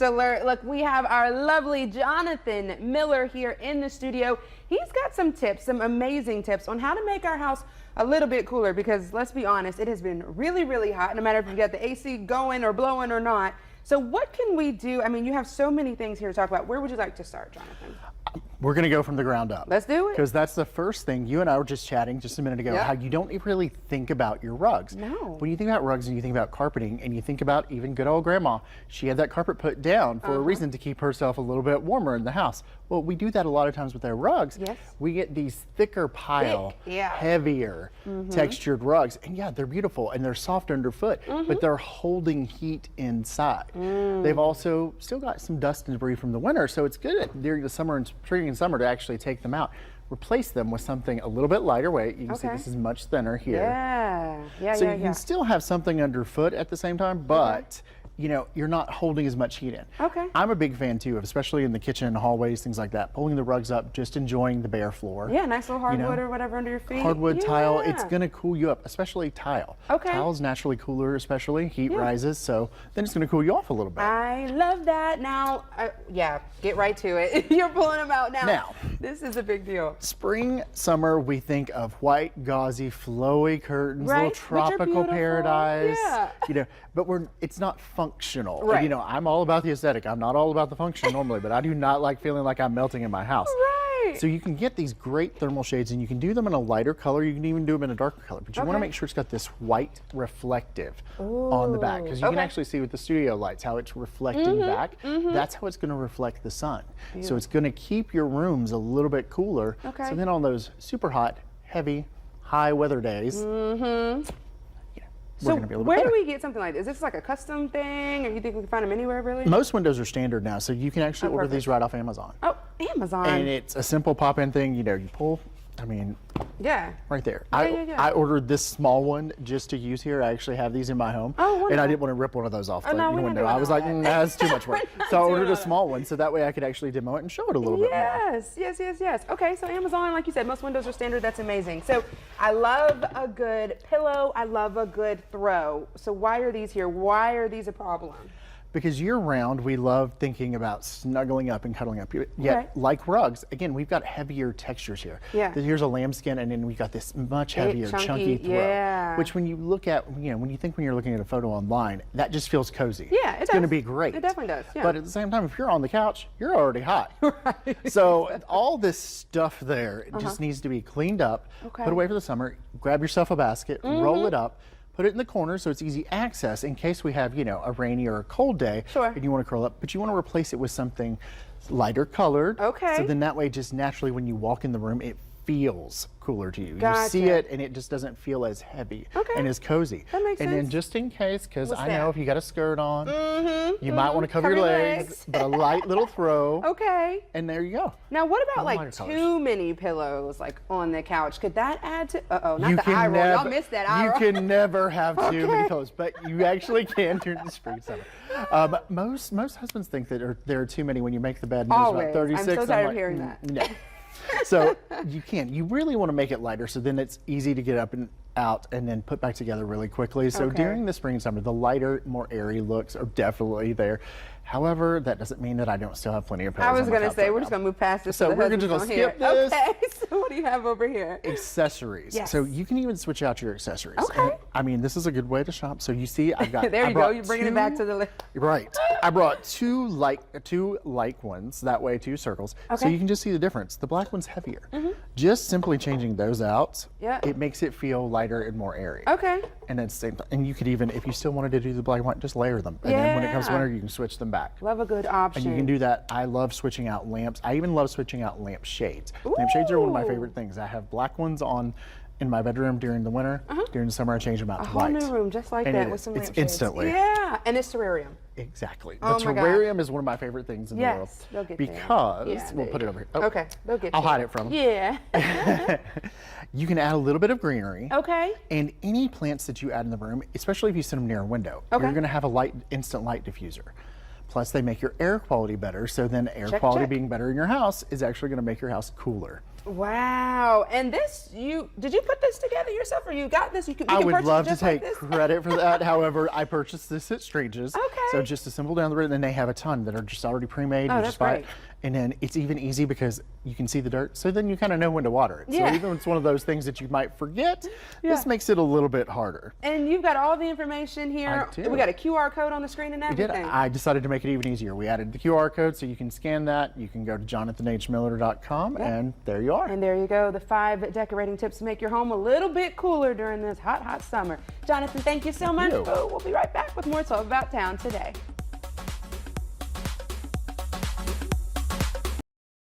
alert. Look, we have our lovely Jonathan Miller here in the studio. He's got some tips, some amazing tips on how to make our house a little bit cooler, because let's be honest, it has been really, really hot, no matter if you got the AC going or blowing or not. So what can we do? I mean, you have so many things here to talk about. Where would you like to start, Jonathan? We're going to go from the ground up. Let's do it. Because that's the first thing. You and I were just chatting just a minute ago, how you don't really think about your rugs. No. When you think about rugs and you think about carpeting and you think about even good old grandma, she had that carpet put down for a reason, to keep herself a little bit warmer in the house. Well, we do that a lot of times with our rugs. Yes. We get these thicker pile, heavier textured rugs. And yeah, they're beautiful and they're soft underfoot, but they're holding heat inside. They've also still got some dust and debris from the winter, so it's good during the summer and spring and summer to actually take them out. Replace them with something a little bit lighter weight. You can see this is much thinner here. So you can still have something underfoot at the same time, but you know, you're not holding as much heat in. I'm a big fan too of, especially in the kitchen, hallways, things like that, pulling the rugs up, just enjoying the bare floor. Yeah, nice little hardwood or whatever under your feet. Hardwood, tile, it's gonna cool you up, especially tile. Tile's naturally cooler, especially, heat rises, so then it's gonna cool you off a little bit. I love that. Now, get right to it. You're pulling them out now. Now, this is a big deal. Spring, summer, we think of white, gauzy, flowy curtains, little tropical paradise. You know, but it's not functional. You know, I'm all about the aesthetic. I'm not all about the function normally, but I do not like feeling like I'm melting in my house. So you can get these great thermal shades, and you can do them in a lighter color. You can even do them in a darker color, but you want to make sure it's got this white reflective on the back, because you can actually see with the studio lights how it's reflecting back. That's how it's going to reflect the sun. So it's going to keep your rooms a little bit cooler. So then on those super hot, heavy, high weather days, so where do we get something like this? Is this like a custom thing, or you think we can find them anywhere, really? Most windows are standard now, so you can actually order these right off Amazon. Oh, Amazon. And it's a simple pop-in thing. You know, you pull, I mean, right there. I ordered this small one just to use here. I actually have these in my home, and I didn't want to rip one of those off the window. I was like, that's too much work. So I ordered a small one, so that way I could actually demo it and show it a little bit more. Yes. Okay, so Amazon, like you said, most windows are standard. That's amazing. So I love a good pillow. I love a good throw. So why are these here? Why are these a problem? Because year-round, we love thinking about snuggling up and cuddling up. Yet, like rugs, again, we've got heavier textures here. Here's a lambskin, and then we've got this much heavier, chunky throw. Which when you look at, you know, when you're looking at a photo online, that just feels cozy. It's going to be great. It definitely does. But at the same time, if you're on the couch, you're already hot. So all this stuff there, it just needs to be cleaned up, put away for the summer, grab yourself a basket, roll it up, put it in the corner so it's easy access in case we have, you know, a rainy or a cold day and you want to curl up, but you want to replace it with something lighter colored. So then that way, just naturally when you walk in the room, it feels cooler to you. You see it and it just doesn't feel as heavy and as cozy. That makes sense. And then just in case, because I know if you got a skirt on, you might want to cover your legs, but a light little throw. And there you go. Now what about like too many pillows like on the couch? Could that add to, not the eye roll, y'all missed that eye roll. You can never have too many pillows, but you actually can during the spring summer. Most husbands think that there are too many when you make the bed and there's about 36. I'm so tired of hearing that. No. So you really want to make it lighter, so then it's easy to get up and out and then put back together really quickly. So during the spring and summer, the lighter, more airy looks are definitely there. However, that doesn't mean that I don't still have plenty of pillows. I was going to say, we're just going to move past this. So we're just going to skip this. Okay, so what do you have over here? Accessories. So you can even switch out your accessories. And, I mean, this is a good way to shop. So you see, I've got. There you go. You're bringing it back to the list. Right. I brought two like ones, that way, 2 circles. So you can just see the difference. The black one's heavier. Just simply changing those out, it makes it feel lighter and more airy. And then same, and you could even, if you still wanted to do the black and white, just layer them. And then when it comes winter, you can switch them back. Love a good option. And you can do that. I love switching out lamps. I even love switching out lamp shades. Lamp shades are one of my favorite things. I have black ones on in my bedroom during the winter. During the summer, I change them out to white. A whole new room just like that with some lamp shades. Instantly. Yeah, and it's terrarium. Exactly. The terrarium is one of my favorite things in the world. They'll get because, we'll put it over here. Oh, okay, they'll get I'll hide it from them. Yeah. You can add a little bit of greenery. Okay. And any plants that you add in the room, especially if you set them near a window, you're going to have a instant light diffuser. Plus, they make your air quality better, so then air quality being better in your house is actually going to make your house cooler. Wow. And this, did you put this together yourself, or you got this? I would love to take credit for that. However, I purchased this at Strange's. Okay. So just a simple down the road, and then they have a ton that are just already pre-made. Oh, You that's just buy great. it. And then it's even easy because you can see the dirt, so then you kind of know when to water it. Yeah. So even if it's one of those things that you might forget, this makes it a little bit harder. And you've got all the information here. I do. We got a QR code on the screen and everything. We did. I decided to make it even easier. We added the QR code so you can scan that. You can go to jonathanhmiller.com, and there you are. And there you go, the 5 decorating tips to make your home a little bit cooler during this hot, hot summer. Johnathan, thank you so much. you. We'll be right back with more Talk About Town today.